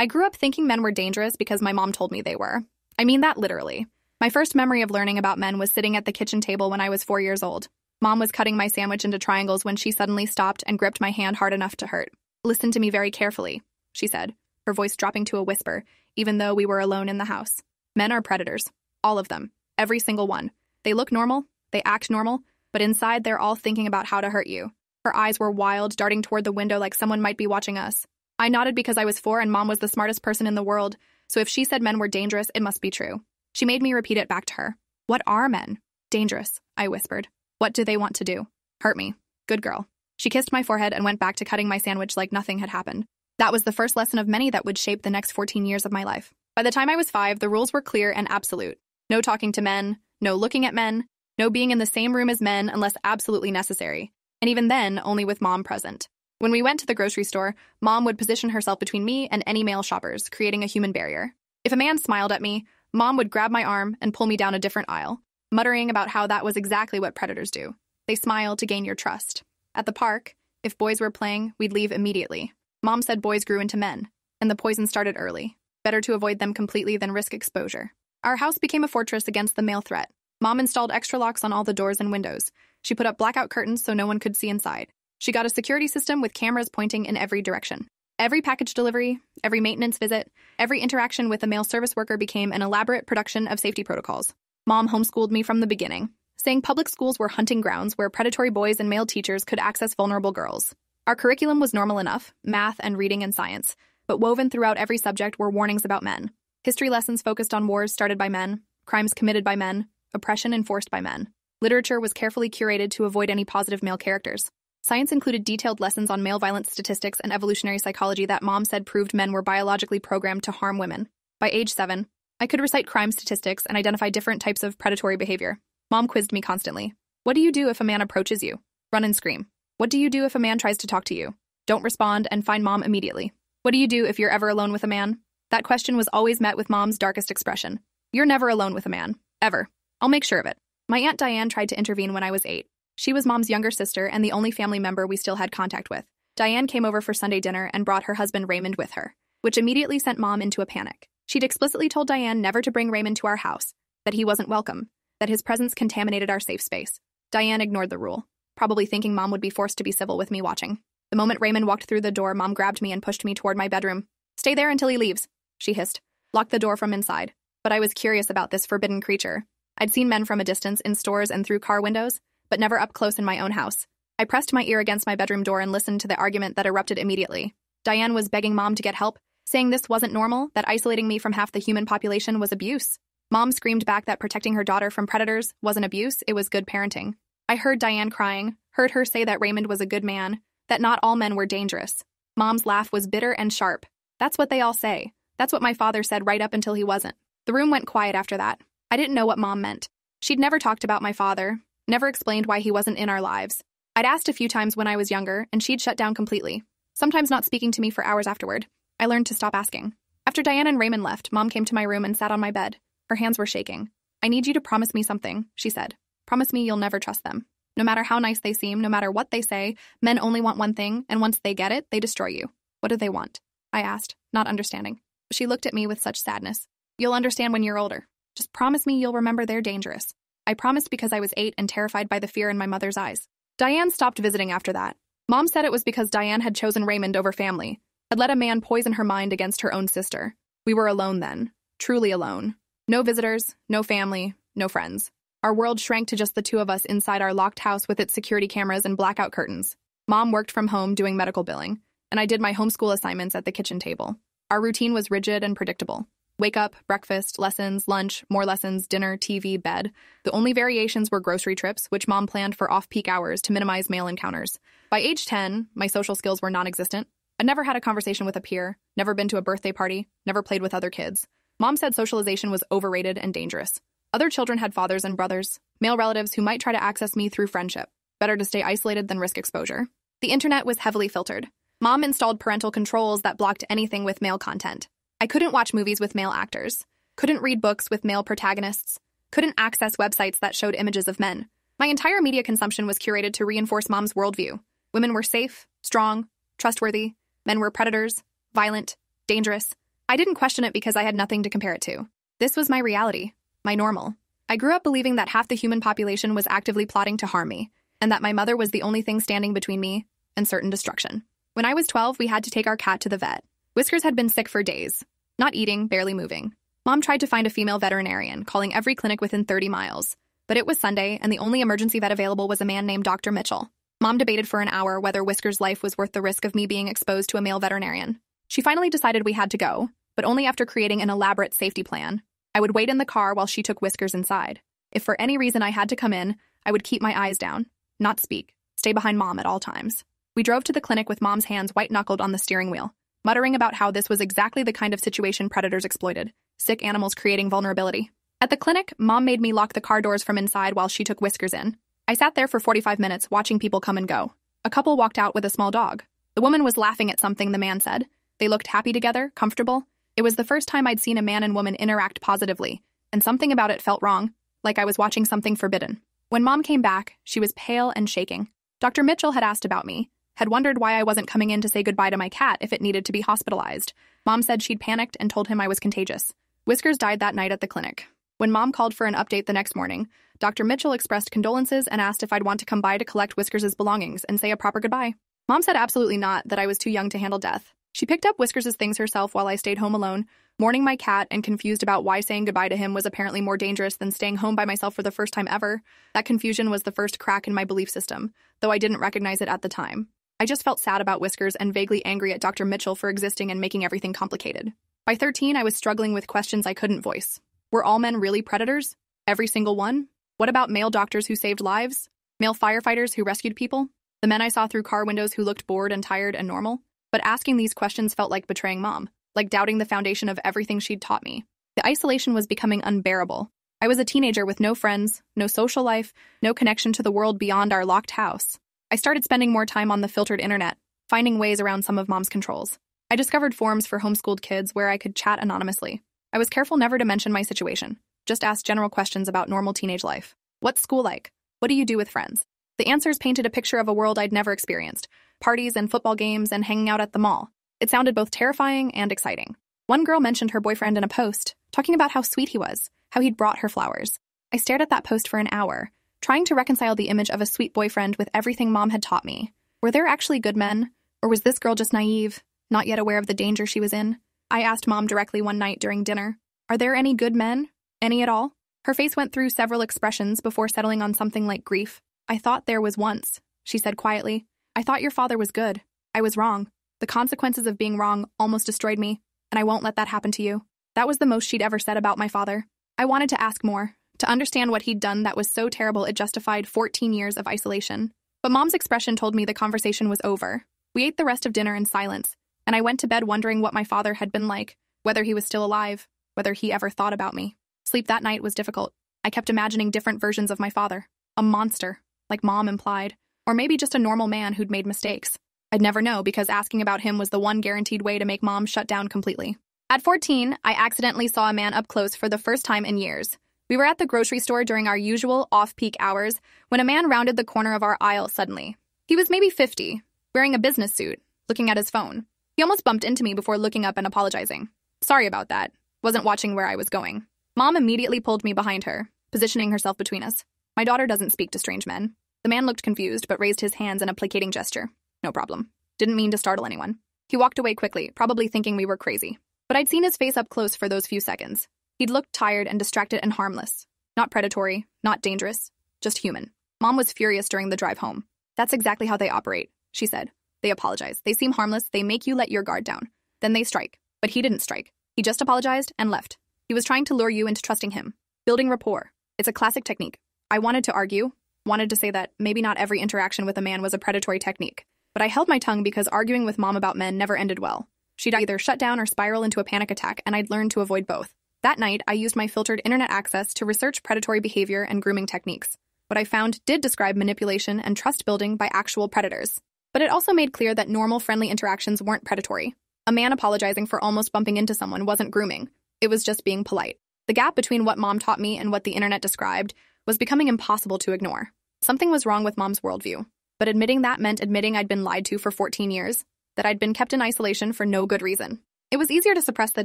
I grew up thinking men were dangerous because my mom told me they were. I mean that literally. My first memory of learning about men was sitting at the kitchen table when I was 4 years old. Mom was cutting my sandwich into triangles when she suddenly stopped and gripped my hand hard enough to hurt. "Listen to me very carefully," she said, her voice dropping to a whisper, even though we were alone in the house. "Men are predators. All of them. Every single one. They look normal, they act normal, but inside they're all thinking about how to hurt you." Her eyes were wild, darting toward the window like someone might be watching us. I nodded because I was 4 and Mom was the smartest person in the world, so if she said men were dangerous, it must be true. She made me repeat it back to her. "What are men?" "Dangerous," I whispered. "What do they want to do?" "Hurt me." "Good girl." She kissed my forehead and went back to cutting my sandwich like nothing had happened. That was the first lesson of many that would shape the next 14 years of my life. By the time I was 5, the rules were clear and absolute. No talking to men, no looking at men, no being in the same room as men unless absolutely necessary. And even then, only with Mom present. When we went to the grocery store, Mom would position herself between me and any male shoppers, creating a human barrier. If a man smiled at me, Mom would grab my arm and pull me down a different aisle, muttering about how that was exactly what predators do. They smile to gain your trust. At the park, if boys were playing, we'd leave immediately. Mom said boys grew into men, and the poison started early. Better to avoid them completely than risk exposure. Our house became a fortress against the male threat. Mom installed extra locks on all the doors and windows. She put up blackout curtains so no one could see inside. She got a security system with cameras pointing in every direction. Every package delivery, every maintenance visit, every interaction with a male service worker became an elaborate production of safety protocols. Mom homeschooled me from the beginning, saying public schools were hunting grounds where predatory boys and male teachers could access vulnerable girls. Our curriculum was normal enough, math and reading and science, but woven throughout every subject were warnings about men. History lessons focused on wars started by men, crimes committed by men, oppression enforced by men. Literature was carefully curated to avoid any positive male characters. Science included detailed lessons on male violence statistics and evolutionary psychology that Mom said proved men were biologically programmed to harm women. By age 7, I could recite crime statistics and identify different types of predatory behavior. Mom quizzed me constantly. "What do you do if a man approaches you?" "Run and scream." "What do you do if a man tries to talk to you?" "Don't respond and find Mom immediately." "What do you do if you're ever alone with a man?" That question was always met with Mom's darkest expression. "You're never alone with a man. Ever. I'll make sure of it." My Aunt Diane tried to intervene when I was 8. She was Mom's younger sister and the only family member we still had contact with. Diane came over for Sunday dinner and brought her husband Raymond with her, which immediately sent Mom into a panic. She'd explicitly told Diane never to bring Raymond to our house, that he wasn't welcome, that his presence contaminated our safe space. Diane ignored the rule, probably thinking Mom would be forced to be civil with me watching. The moment Raymond walked through the door, Mom grabbed me and pushed me toward my bedroom. "Stay there until he leaves," she hissed. "Lock the door from inside." But I was curious about this forbidden creature. I'd seen men from a distance in stores and through car windows, but never up close in my own house. I pressed my ear against my bedroom door and listened to the argument that erupted immediately. Diane was begging Mom to get help, saying this wasn't normal, that isolating me from half the human population was abuse. Mom screamed back that protecting her daughter from predators wasn't abuse, it was good parenting. I heard Diane crying, heard her say that Raymond was a good man, that not all men were dangerous. Mom's laugh was bitter and sharp. "That's what they all say. That's what my father said right up until he wasn't." The room went quiet after that. I didn't know what Mom meant. She'd never talked about my father, never explained why he wasn't in our lives. I'd asked a few times when I was younger, and she'd shut down completely, sometimes not speaking to me for hours afterward. I learned to stop asking. After Diane and Raymond left, Mom came to my room and sat on my bed. Her hands were shaking. "I need you to promise me something," she said. "Promise me you'll never trust them. No matter how nice they seem, no matter what they say, men only want one thing, and once they get it, they destroy you." "What do they want?" I asked, not understanding. She looked at me with such sadness. "You'll understand when you're older. Just promise me you'll remember they're dangerous." I promised because I was 8 and terrified by the fear in my mother's eyes. Diane stopped visiting after that. Mom said it was because Diane had chosen Raymond over family, had let a man poison her mind against her own sister. We were alone then, truly alone. No visitors, no family, no friends. Our world shrank to just the two of us inside our locked house with its security cameras and blackout curtains. Mom worked from home doing medical billing, and I did my homeschool assignments at the kitchen table. Our routine was rigid and predictable. Wake up, breakfast, lessons, lunch, more lessons, dinner, TV, bed. The only variations were grocery trips, which Mom planned for off-peak hours to minimize male encounters. By age 10, my social skills were non-existent. I'd never had a conversation with a peer, never been to a birthday party, never played with other kids. Mom said socialization was overrated and dangerous. Other children had fathers and brothers, male relatives who might try to access me through friendship. Better to stay isolated than risk exposure. The internet was heavily filtered. Mom installed parental controls that blocked anything with male content. I couldn't watch movies with male actors, couldn't read books with male protagonists, couldn't access websites that showed images of men. My entire media consumption was curated to reinforce Mom's worldview. Women were safe, strong, trustworthy. Men were predators, violent, dangerous. I didn't question it because I had nothing to compare it to. This was my reality, my normal. I grew up believing that half the human population was actively plotting to harm me, and that my mother was the only thing standing between me and certain destruction. When I was 12, we had to take our cat to the vet. Whiskers had been sick for days, not eating, barely moving. Mom tried to find a female veterinarian, calling every clinic within 30 miles. But it was Sunday, and the only emergency vet available was a man named Dr. Mitchell. Mom debated for an hour whether Whiskers' life was worth the risk of me being exposed to a male veterinarian. She finally decided we had to go, but only after creating an elaborate safety plan. I would wait in the car while she took Whiskers inside. If for any reason I had to come in, I would keep my eyes down, not speak, stay behind Mom at all times. We drove to the clinic with Mom's hands white-knuckled on the steering wheel, muttering about how this was exactly the kind of situation predators exploited, sick animals creating vulnerability. At the clinic, Mom made me lock the car doors from inside while she took Whiskers in. I sat there for 45 minutes watching people come and go. A couple walked out with a small dog. The woman was laughing at something the man said. They looked happy together, comfortable. It was the first time I'd seen a man and woman interact positively, and something about it felt wrong, like I was watching something forbidden. When Mom came back, she was pale and shaking. Dr. Mitchell had asked about me, had wondered why I wasn't coming in to say goodbye to my cat if it needed to be hospitalized. Mom said she'd panicked and told him I was contagious. Whiskers died that night at the clinic. When Mom called for an update the next morning, Dr. Mitchell expressed condolences and asked if I'd want to come by to collect Whiskers' belongings and say a proper goodbye. Mom said absolutely not, that I was too young to handle death. She picked up Whiskers' things herself while I stayed home alone, mourning my cat and confused about why saying goodbye to him was apparently more dangerous than staying home by myself for the first time ever. That confusion was the first crack in my belief system, though I didn't recognize it at the time. I just felt sad about Whiskers and vaguely angry at Dr. Mitchell for existing and making everything complicated. By 13, I was struggling with questions I couldn't voice. Were all men really predators? Every single one? What about male doctors who saved lives? Male firefighters who rescued people? The men I saw through car windows who looked bored and tired and normal? But asking these questions felt like betraying Mom, like doubting the foundation of everything she'd taught me. The isolation was becoming unbearable. I was a teenager with no friends, no social life, no connection to the world beyond our locked house. I started spending more time on the filtered internet, finding ways around some of Mom's controls. I discovered forums for homeschooled kids where I could chat anonymously. I was careful never to mention my situation, just ask general questions about normal teenage life. What's school like? What do you do with friends? The answers painted a picture of a world I'd never experienced, parties and football games and hanging out at the mall. It sounded both terrifying and exciting. One girl mentioned her boyfriend in a post, talking about how sweet he was, how he'd brought her flowers. I stared at that post for an hour, trying to reconcile the image of a sweet boyfriend with everything Mom had taught me. Were there actually good men? Or was this girl just naive, not yet aware of the danger she was in? I asked Mom directly one night during dinner, "Are there any good men? Any at all?" Her face went through several expressions before settling on something like grief. "I thought there was once," she said quietly. "I thought your father was good. I was wrong. The consequences of being wrong almost destroyed me, and I won't let that happen to you." That was the most she'd ever said about my father. I wanted to ask more, to understand what he'd done that was so terrible it justified 14 years of isolation. But Mom's expression told me the conversation was over. We ate the rest of dinner in silence, and I went to bed wondering what my father had been like, whether he was still alive, whether he ever thought about me. Sleep that night was difficult. I kept imagining different versions of my father. A monster, like Mom implied, or maybe just a normal man who'd made mistakes. I'd never know because asking about him was the one guaranteed way to make Mom shut down completely. At 14, I accidentally saw a man up close for the first time in years. We were at the grocery store during our usual off-peak hours when a man rounded the corner of our aisle suddenly. He was maybe 50, wearing a business suit, looking at his phone. He almost bumped into me before looking up and apologizing. "Sorry about that. Wasn't watching where I was going." Mom immediately pulled me behind her, positioning herself between us. My daughter doesn't speak to strange men. The man looked confused but raised his hands in a placating gesture. "No problem." Didn't mean to startle anyone. He walked away quickly, probably thinking we were crazy. But I'd seen his face up close for those few seconds. He'd looked tired and distracted and harmless. Not predatory, not dangerous, just human. Mom was furious during the drive home. "That's exactly how they operate," she said. "They apologize. They seem harmless. They make you let your guard down. Then they strike." But he didn't strike. He just apologized and left. He was trying to lure you into trusting him. Building rapport. It's a classic technique. I wanted to argue, wanted to say that maybe not every interaction with a man was a predatory technique. But I held my tongue because arguing with Mom about men never ended well. She'd either shut down or spiral into a panic attack, and I'd learned to avoid both. That night, I used my filtered internet access to research predatory behavior and grooming techniques. What I found did describe manipulation and trust building by actual predators. But it also made clear that normal friendly interactions weren't predatory. A man apologizing for almost bumping into someone wasn't grooming. It was just being polite. The gap between what Mom taught me and what the internet described was becoming impossible to ignore. Something was wrong with Mom's worldview. But admitting that meant admitting I'd been lied to for 14 years, that I'd been kept in isolation for no good reason. It was easier to suppress the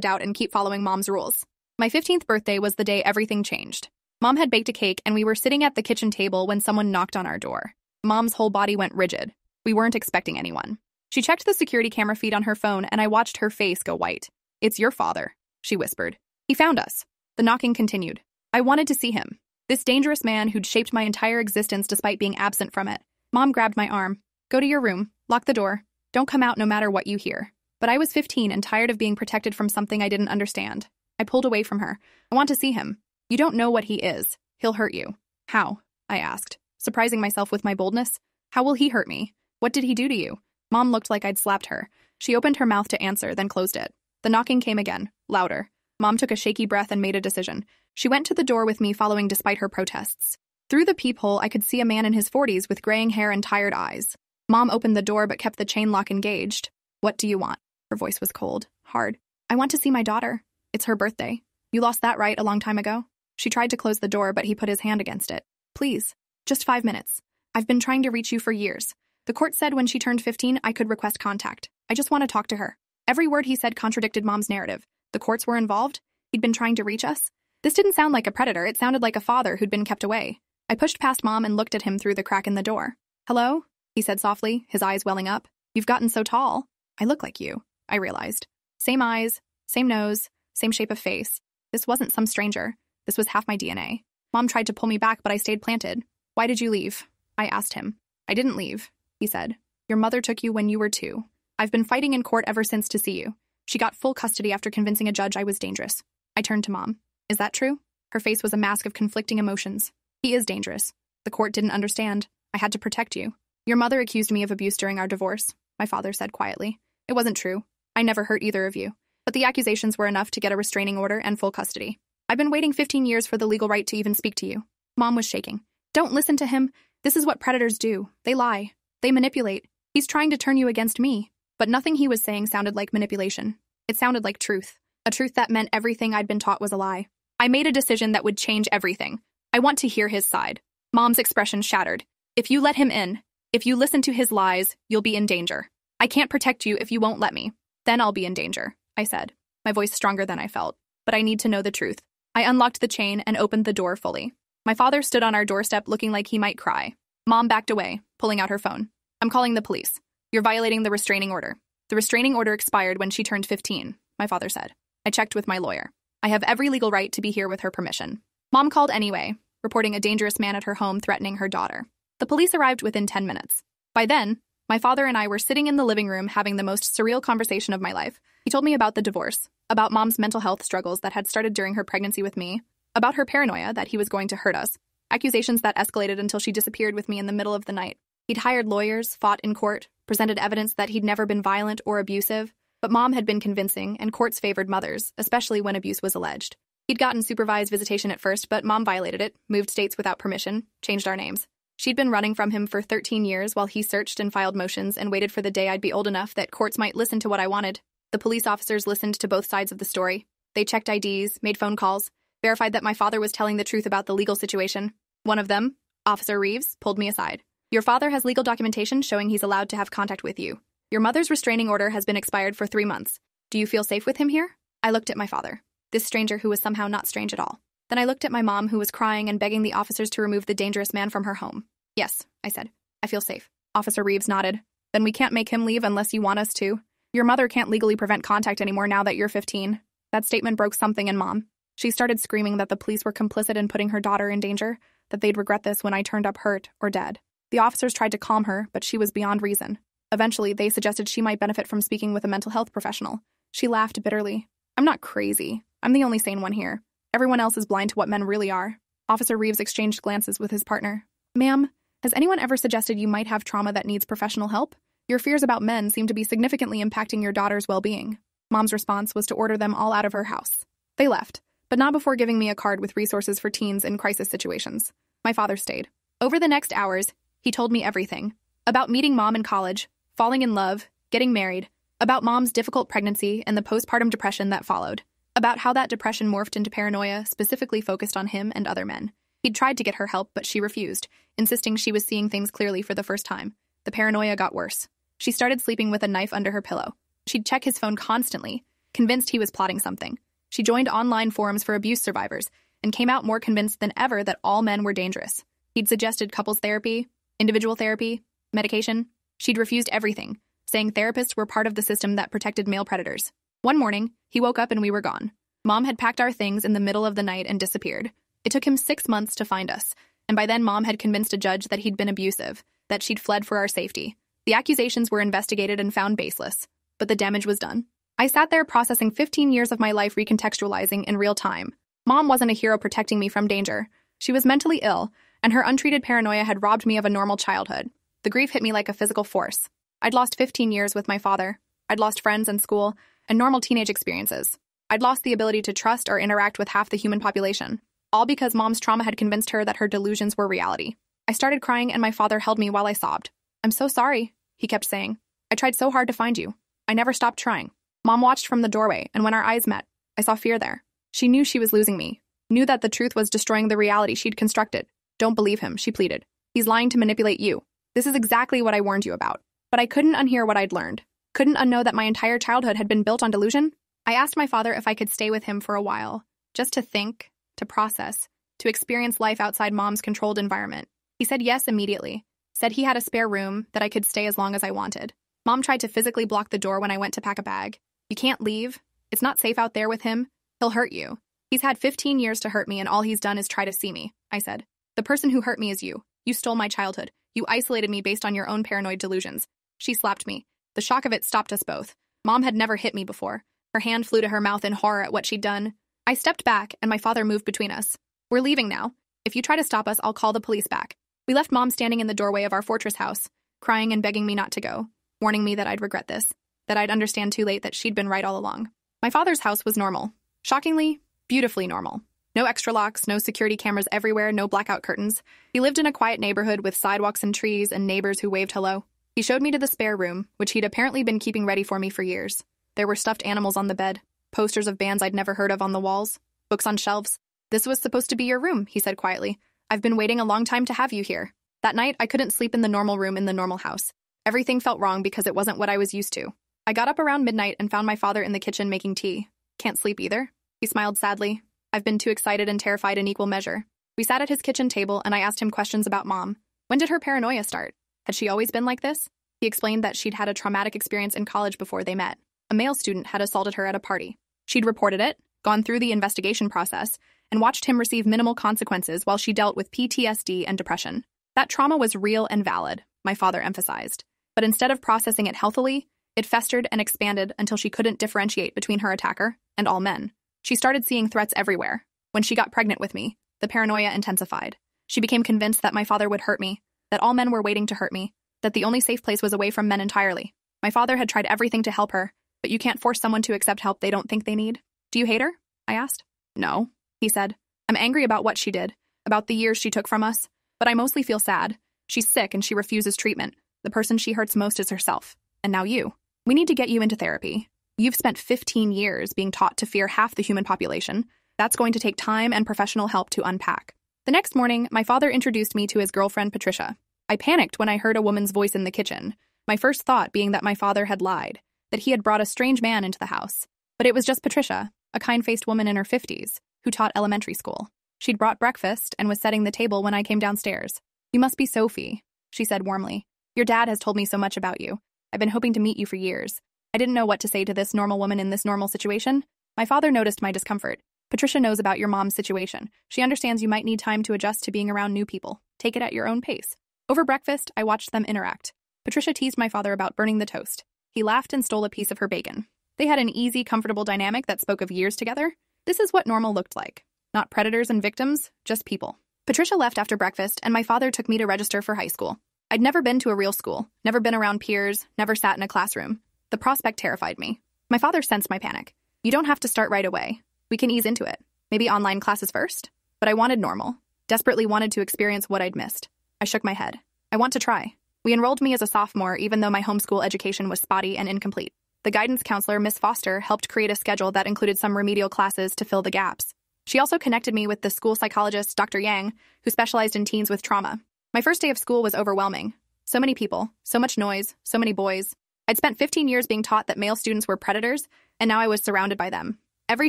doubt and keep following Mom's rules. My 15th birthday was the day everything changed. Mom had baked a cake and we were sitting at the kitchen table when someone knocked on our door. Mom's whole body went rigid. We weren't expecting anyone. She checked the security camera feed on her phone and I watched her face go white. "It's your father," she whispered. "He found us." The knocking continued. I wanted to see him. This dangerous man who'd shaped my entire existence despite being absent from it. Mom grabbed my arm. "Go to your room. Lock the door. Don't come out no matter what you hear." But I was 15 and tired of being protected from something I didn't understand. I pulled away from her. "I want to see him." "You don't know what he is. He'll hurt you." "How?" I asked, surprising myself with my boldness. "How will he hurt me? What did he do to you?" Mom looked like I'd slapped her. She opened her mouth to answer, then closed it. The knocking came again, louder. Mom took a shaky breath and made a decision. She went to the door with me following despite her protests. Through the peephole, I could see a man in his 40s with graying hair and tired eyes. Mom opened the door but kept the chain lock engaged. "What do you want?" Her voice was cold, hard. "I want to see my daughter. It's her birthday. You lost that right a long time ago." She tried to close the door, but he put his hand against it. "Please, just 5 minutes. I've been trying to reach you for years. The court said when she turned 15, I could request contact. I just want to talk to her." Every word he said contradicted Mom's narrative. The courts were involved? He'd been trying to reach us? This didn't sound like a predator, it sounded like a father who'd been kept away. I pushed past Mom and looked at him through the crack in the door. "Hello?" he said softly, his eyes welling up. "You've gotten so tall." "I look like you," I realized. Same eyes, same nose, same shape of face. This wasn't some stranger. This was half my DNA. Mom tried to pull me back, but I stayed planted. "Why did you leave?" I asked him. "I didn't leave," he said. "Your mother took you when you were 2. I've been fighting in court ever since to see you. She got full custody after convincing a judge I was dangerous." I turned to Mom. "Is that true?" Her face was a mask of conflicting emotions. "He is dangerous. The court didn't understand. I had to protect you." "Your mother accused me of abuse during our divorce," my father said quietly. "It wasn't true. I never hurt either of you. But the accusations were enough to get a restraining order and full custody. I've been waiting 15 years for the legal right to even speak to you." Mom was shaking. "Don't listen to him. This is what predators do. They lie. They manipulate. He's trying to turn you against me." But nothing he was saying sounded like manipulation. It sounded like truth. A truth that meant everything I'd been taught was a lie. I made a decision that would change everything. I want to hear his side. Mom's expression shattered. "If you let him in, if you listen to his lies, you'll be in danger. I can't protect you if you won't let me. Then I'll be in danger," I said, my voice stronger than I felt. "But I need to know the truth." I unlocked the chain and opened the door fully. My father stood on our doorstep looking like he might cry. Mom backed away, pulling out her phone. "I'm calling the police. You're violating the restraining order." "The restraining order expired when she turned 15, my father said. I checked with my lawyer. "I have every legal right to be here with her permission." Mom called anyway, reporting a dangerous man at her home threatening her daughter. The police arrived within 10 minutes. By then, my father and I were sitting in the living room having the most surreal conversation of my life. He told me about the divorce, about Mom's mental health struggles that had started during her pregnancy with me, about her paranoia that he was going to hurt us, accusations that escalated until she disappeared with me in the middle of the night. He'd hired lawyers, fought in court, presented evidence that he'd never been violent or abusive, but Mom had been convincing, and courts favored mothers, especially when abuse was alleged. He'd gotten supervised visitation at first, but Mom violated it, moved states without permission, changed our names. She'd been running from him for 13 years while he searched and filed motions and waited for the day I'd be old enough that courts might listen to what I wanted. The police officers listened to both sides of the story. They checked IDs, made phone calls, verified that my father was telling the truth about the legal situation. One of them, Officer Reeves, pulled me aside. "Your father has legal documentation showing he's allowed to have contact with you. Your mother's restraining order has been expired for 3 months. Do you feel safe with him here?" I looked at my father, this stranger who was somehow not strange at all. Then I looked at my mom, who was crying and begging the officers to remove the dangerous man from her home. "Yes," I said. "I feel safe." Officer Reeves nodded. "Then we can't make him leave unless you want us to. Your mother can't legally prevent contact anymore now that you're 15. That statement broke something in Mom. She started screaming that the police were complicit in putting her daughter in danger, that they'd regret this when I turned up hurt or dead. The officers tried to calm her, but she was beyond reason. Eventually, they suggested she might benefit from speaking with a mental health professional. She laughed bitterly. "I'm not crazy. I'm the only sane one here. Everyone else is blind to what men really are." Officer Reeves exchanged glances with his partner. "Ma'am, has anyone ever suggested you might have trauma that needs professional help? Your fears about men seem to be significantly impacting your daughter's well-being." Mom's response was to order them all out of her house. They left, but not before giving me a card with resources for teens in crisis situations. My father stayed. Over the next hours, he told me everything. About meeting Mom in college, falling in love, getting married, about Mom's difficult pregnancy and the postpartum depression that followed, about how that depression morphed into paranoia specifically focused on him and other men. He'd tried to get her help, but she refused, insisting she was seeing things clearly for the first time. The paranoia got worse. She started sleeping with a knife under her pillow. She'd check his phone constantly. convinced he was plotting something. She joined online forums for abuse survivors and came out more convinced than ever that all men were dangerous. He'd suggested couples therapy, individual therapy, medication. She'd refused everything, saying therapists were part of the system that protected male predators. One morning, he woke up and we were gone. Mom had packed our things in the middle of the night and disappeared. It took him 6 months to find us, and by then Mom had convinced a judge that he'd been abusive, that she'd fled for our safety. The accusations were investigated and found baseless, but the damage was done. I sat there processing 15 years of my life recontextualizing in real time. Mom wasn't a hero protecting me from danger. She was mentally ill, and her untreated paranoia had robbed me of a normal childhood. The grief hit me like a physical force. I'd lost 15 years with my father. I'd lost friends and school, and normal teenage experiences. I'd lost the ability to trust or interact with half the human population, all because Mom's trauma had convinced her that her delusions were reality. I started crying and my father held me while I sobbed. "I'm so sorry," he kept saying. "I tried so hard to find you. I never stopped trying." Mom watched from the doorway, and when our eyes met, I saw fear there. She knew she was losing me, knew that the truth was destroying the reality she'd constructed. "Don't believe him," she pleaded. "He's lying to manipulate you. This is exactly what I warned you about." But I couldn't unhear what I'd learned. Couldn't unknow that my entire childhood had been built on delusion. I asked my father if I could stay with him for a while, just to think, to process, to experience life outside Mom's controlled environment. He said yes immediately, said he had a spare room, that I could stay as long as I wanted. Mom tried to physically block the door when I went to pack a bag. "You can't leave. It's not safe out there with him. He'll hurt you. He's had 15 years to hurt me and all he's done is try to see me," I said. "The person who hurt me is you. You stole my childhood. You isolated me based on your own paranoid delusions." She slapped me. The shock of it stopped us both. Mom had never hit me before. Her hand flew to her mouth in horror at what she'd done. I stepped back, and my father moved between us. "We're leaving now. If you try to stop us, I'll call the police back." We left Mom standing in the doorway of our fortress house, crying and begging me not to go, warning me that I'd regret this, that I'd understand too late that she'd been right all along. My father's house was normal. Shockingly, beautifully normal. No extra locks, no security cameras everywhere, no blackout curtains. He lived in a quiet neighborhood with sidewalks and trees and neighbors who waved hello. He showed me to the spare room, which he'd apparently been keeping ready for me for years. There were stuffed animals on the bed, posters of bands I'd never heard of on the walls, books on shelves. "This was supposed to be your room," he said quietly. "I've been waiting a long time to have you here." That night, I couldn't sleep in the normal room in the normal house. Everything felt wrong because it wasn't what I was used to. I got up around midnight and found my father in the kitchen making tea. "Can't sleep either?" He smiled sadly. "I've been too excited and terrified in equal measure." We sat at his kitchen table and I asked him questions about Mom. When did her paranoia start? Had she always been like this? He explained that she'd had a traumatic experience in college before they met. A male student had assaulted her at a party. She'd reported it, gone through the investigation process, and watched him receive minimal consequences while she dealt with PTSD and depression. That trauma was real and valid, my father emphasized. But instead of processing it healthily, it festered and expanded until she couldn't differentiate between her attacker and all men. She started seeing threats everywhere. When she got pregnant with me, the paranoia intensified. She became convinced that my father would hurt me, that all men were waiting to hurt me, that the only safe place was away from men entirely. My father had tried everything to help her, but you can't force someone to accept help they don't think they need. "Do you hate her?" I asked. "No," he said. "I'm angry about what she did, about the years she took from us, but I mostly feel sad. She's sick and she refuses treatment. The person she hurts most is herself. And now you. We need to get you into therapy. You've spent 15 years being taught to fear half the human population. That's going to take time and professional help to unpack." The next morning, my father introduced me to his girlfriend, Patricia. I panicked when I heard a woman's voice in the kitchen, my first thought being that my father had lied, that he had brought a strange man into the house. But it was just Patricia, a kind-faced woman in her 50s, who taught elementary school. She'd brought breakfast and was setting the table when I came downstairs. "You must be Sophie," she said warmly. "Your dad has told me so much about you. I've been hoping to meet you for years." I didn't know what to say to this normal woman in this normal situation. My father noticed my discomfort. "Patricia knows about your mom's situation. She understands you might need time to adjust to being around new people. Take it at your own pace." Over breakfast, I watched them interact. Patricia teased my father about burning the toast. He laughed and stole a piece of her bacon. They had an easy, comfortable dynamic that spoke of years together. This is what normal looked like. Not predators and victims, just people. Patricia left after breakfast, and my father took me to register for high school. I'd never been to a real school, never been around peers, never sat in a classroom. The prospect terrified me. My father sensed my panic. "You don't have to start right away. We can ease into it. Maybe online classes first?" But I wanted normal. Desperately wanted to experience what I'd missed. I shook my head. "I want to try." We enrolled me as a sophomore, even though my homeschool education was spotty and incomplete. The guidance counselor, Miss Foster, helped create a schedule that included some remedial classes to fill the gaps. She also connected me with the school psychologist, Dr. Yang, who specialized in teens with trauma. My first day of school was overwhelming. So many people, so much noise, so many boys. I'd spent 15 years being taught that male students were predators, and now I was surrounded by them. Every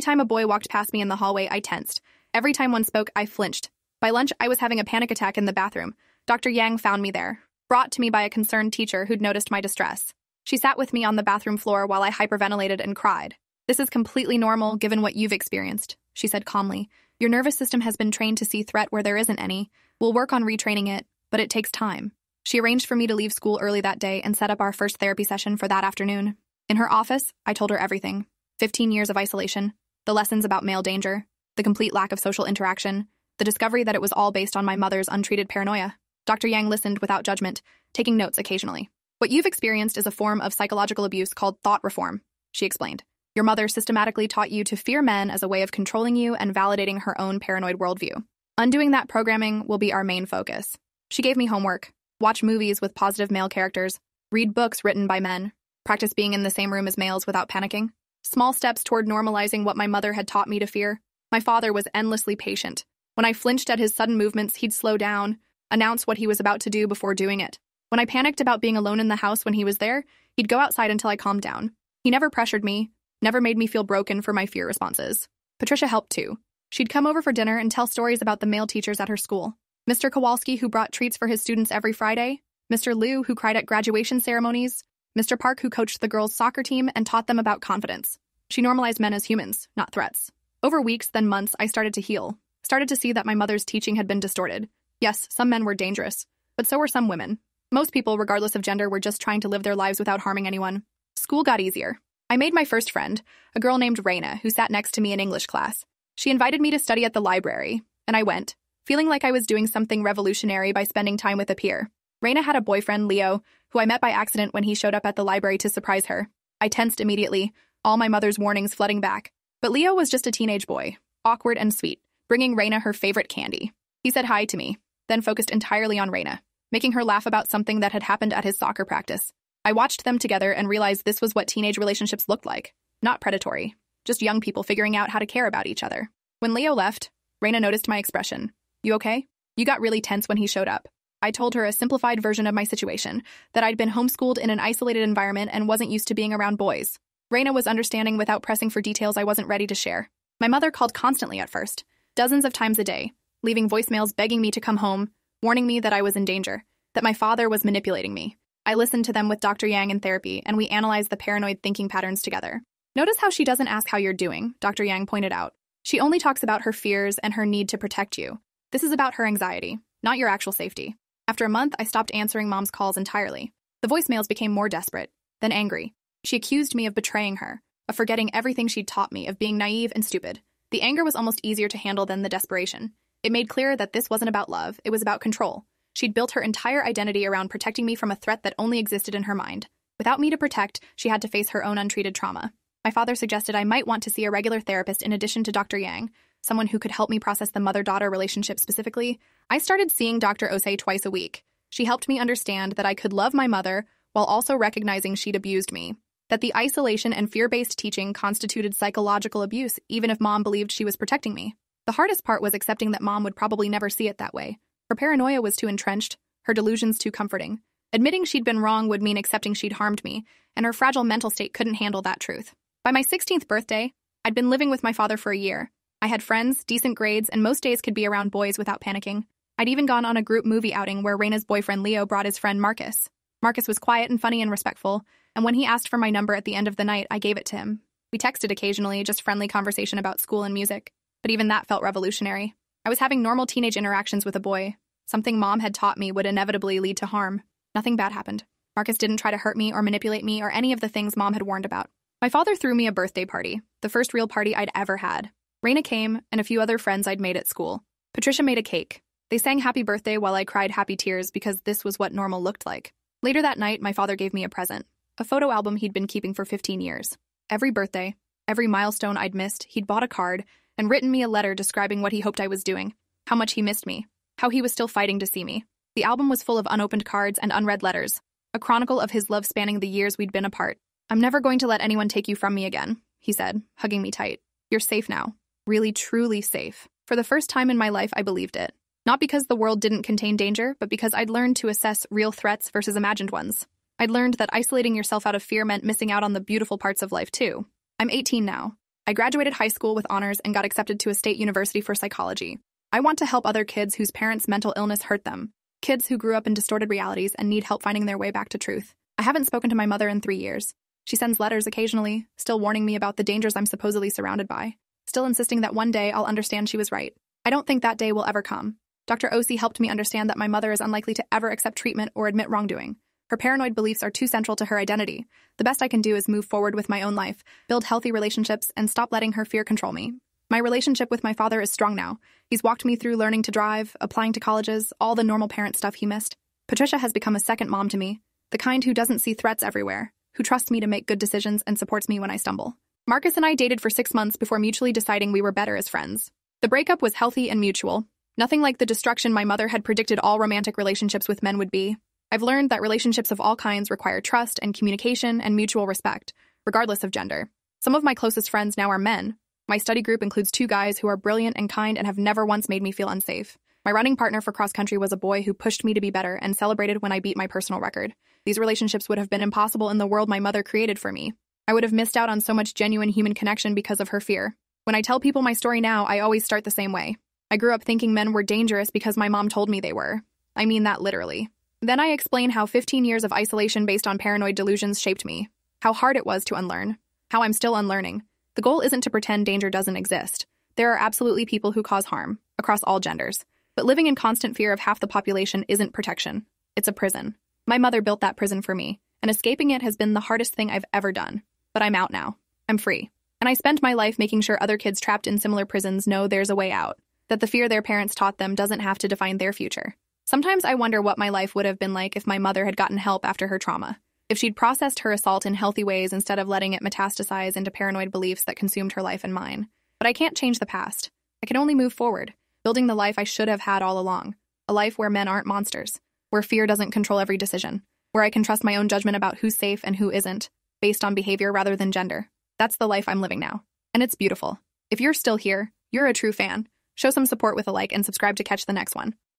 time a boy walked past me in the hallway, I tensed. Every time one spoke, I flinched. By lunch, I was having a panic attack in the bathroom. Dr. Yang found me there, brought to me by a concerned teacher who'd noticed my distress. She sat with me on the bathroom floor while I hyperventilated and cried. "This is completely normal given what you've experienced," she said calmly. "Your nervous system has been trained to see threat where there isn't any. We'll work on retraining it, but it takes time." She arranged for me to leave school early that day and set up our first therapy session for that afternoon. In her office, I told her everything. 15 years of isolation, the lessons about male danger, the complete lack of social interaction, the discovery that it was all based on my mother's untreated paranoia. Dr. Yang listened without judgment, taking notes occasionally. "What you've experienced is a form of psychological abuse called thought reform," she explained. "Your mother systematically taught you to fear men as a way of controlling you and validating her own paranoid worldview. Undoing that programming will be our main focus." She gave me homework: watch movies with positive male characters, read books written by men, practice being in the same room as males without panicking. Small steps toward normalizing what my mother had taught me to fear. My father was endlessly patient. When I flinched at his sudden movements, he'd slow down, announce what he was about to do before doing it. When I panicked about being alone in the house when he was there, he'd go outside until I calmed down. He never pressured me, never made me feel broken for my fear responses. Patricia helped too. She'd come over for dinner and tell stories about the male teachers at her school. Mr. Kowalski, who brought treats for his students every Friday, Mr. Liu, who cried at graduation ceremonies, Mr. Park, who coached the girls' soccer team and taught them about confidence. She normalized men as humans, not threats. Over weeks, then months, I started to heal, started to see that my mother's teaching had been distorted. Yes, some men were dangerous, but so were some women. Most people, regardless of gender, were just trying to live their lives without harming anyone. School got easier. I made my first friend, a girl named Raina, who sat next to me in English class. She invited me to study at the library, and I went, feeling like I was doing something revolutionary by spending time with a peer. Raina had a boyfriend, Leo, who I met by accident when he showed up at the library to surprise her. I tensed immediately, all my mother's warnings flooding back. But Leo was just a teenage boy, awkward and sweet, bringing Raina her favorite candy. He said hi to me, then focused entirely on Raina, making her laugh about something that had happened at his soccer practice. I watched them together and realized this was what teenage relationships looked like. Not predatory, just young people figuring out how to care about each other. When Leo left, Raina noticed my expression. "You okay?" "You got really tense when he showed up." I told her a simplified version of my situation, that I'd been homeschooled in an isolated environment and wasn't used to being around boys. Raina was understanding without pressing for details I wasn't ready to share. My mother called constantly at first, dozens of times a day, leaving voicemails begging me to come home, warning me that I was in danger, that my father was manipulating me. I listened to them with Dr. Yang in therapy, and we analyzed the paranoid thinking patterns together. "Notice how she doesn't ask how you're doing," Dr. Yang pointed out. "She only talks about her fears and her need to protect you. This is about her anxiety, not your actual safety." After a month, I stopped answering Mom's calls entirely. The voicemails became more desperate, then angry. She accused me of betraying her, of forgetting everything she'd taught me, of being naive and stupid. The anger was almost easier to handle than the desperation. It made clear that this wasn't about love, it was about control. She'd built her entire identity around protecting me from a threat that only existed in her mind. Without me to protect, she had to face her own untreated trauma. My father suggested I might want to see a regular therapist in addition to Dr. Yang, someone who could help me process the mother-daughter relationship specifically. I started seeing Dr. Osei twice a week. She helped me understand that I could love my mother while also recognizing she'd abused me, that the isolation and fear-based teaching constituted psychological abuse even if Mom believed she was protecting me. The hardest part was accepting that Mom would probably never see it that way. Her paranoia was too entrenched, her delusions too comforting. Admitting she'd been wrong would mean accepting she'd harmed me, and her fragile mental state couldn't handle that truth. By my 16th birthday, I'd been living with my father for a year. I had friends, decent grades, and most days could be around boys without panicking. I'd even gone on a group movie outing where Raina's boyfriend Leo brought his friend Marcus. Marcus was quiet and funny and respectful, and when he asked for my number at the end of the night, I gave it to him. We texted occasionally, just friendly conversation about school and music, but even that felt revolutionary. I was having normal teenage interactions with a boy. Something Mom had taught me would inevitably lead to harm. Nothing bad happened. Marcus didn't try to hurt me or manipulate me or any of the things Mom had warned about. My father threw me a birthday party, the first real party I'd ever had. Raina came, and a few other friends I'd made at school. Patricia made a cake. They sang happy birthday while I cried happy tears because this was what normal looked like. Later that night, my father gave me a present, a photo album he'd been keeping for 15 years. Every birthday, every milestone I'd missed, he'd bought a card and written me a letter describing what he hoped I was doing, how much he missed me, how he was still fighting to see me. The album was full of unopened cards and unread letters, a chronicle of his love spanning the years we'd been apart. "I'm never going to let anyone take you from me again," he said, hugging me tight. "You're safe now. Really, truly safe." For the first time in my life, I believed it. Not because the world didn't contain danger, but because I'd learned to assess real threats versus imagined ones. I'd learned that isolating yourself out of fear meant missing out on the beautiful parts of life, too. I'm 18 now. I graduated high school with honors and got accepted to a state university for psychology. I want to help other kids whose parents' mental illness hurt them, kids who grew up in distorted realities and need help finding their way back to truth. I haven't spoken to my mother in 3 years. She sends letters occasionally, still warning me about the dangers I'm supposedly surrounded by, still insisting that one day I'll understand she was right. I don't think that day will ever come. Dr. Osi helped me understand that my mother is unlikely to ever accept treatment or admit wrongdoing. Her paranoid beliefs are too central to her identity. The best I can do is move forward with my own life, build healthy relationships, and stop letting her fear control me. My relationship with my father is strong now. He's walked me through learning to drive, applying to colleges, all the normal parent stuff he missed. Patricia has become a second mom to me, the kind who doesn't see threats everywhere, who trusts me to make good decisions and supports me when I stumble. Marcus and I dated for 6 months before mutually deciding we were better as friends. The breakup was healthy and mutual. Nothing like the destruction my mother had predicted all romantic relationships with men would be. I've learned that relationships of all kinds require trust and communication and mutual respect, regardless of gender. Some of my closest friends now are men. My study group includes 2 guys who are brilliant and kind and have never once made me feel unsafe. My running partner for cross country was a boy who pushed me to be better and celebrated when I beat my personal record. These relationships would have been impossible in the world my mother created for me. I would have missed out on so much genuine human connection because of her fear. When I tell people my story now, I always start the same way. I grew up thinking men were dangerous because my mom told me they were. I mean that literally. Then I explain how 15 years of isolation based on paranoid delusions shaped me, how hard it was to unlearn, how I'm still unlearning. The goal isn't to pretend danger doesn't exist. There are absolutely people who cause harm, across all genders. But living in constant fear of half the population isn't protection. It's a prison. My mother built that prison for me, and escaping it has been the hardest thing I've ever done. But I'm out now. I'm free. And I spent my life making sure other kids trapped in similar prisons know there's a way out, that the fear their parents taught them doesn't have to define their future. Sometimes I wonder what my life would have been like if my mother had gotten help after her trauma, if she'd processed her assault in healthy ways instead of letting it metastasize into paranoid beliefs that consumed her life and mine. But I can't change the past. I can only move forward, building the life I should have had all along, a life where men aren't monsters, where fear doesn't control every decision, where I can trust my own judgment about who's safe and who isn't, based on behavior rather than gender. That's the life I'm living now. And it's beautiful. If you're still here, you're a true fan. Show some support with a like and subscribe to catch the next one.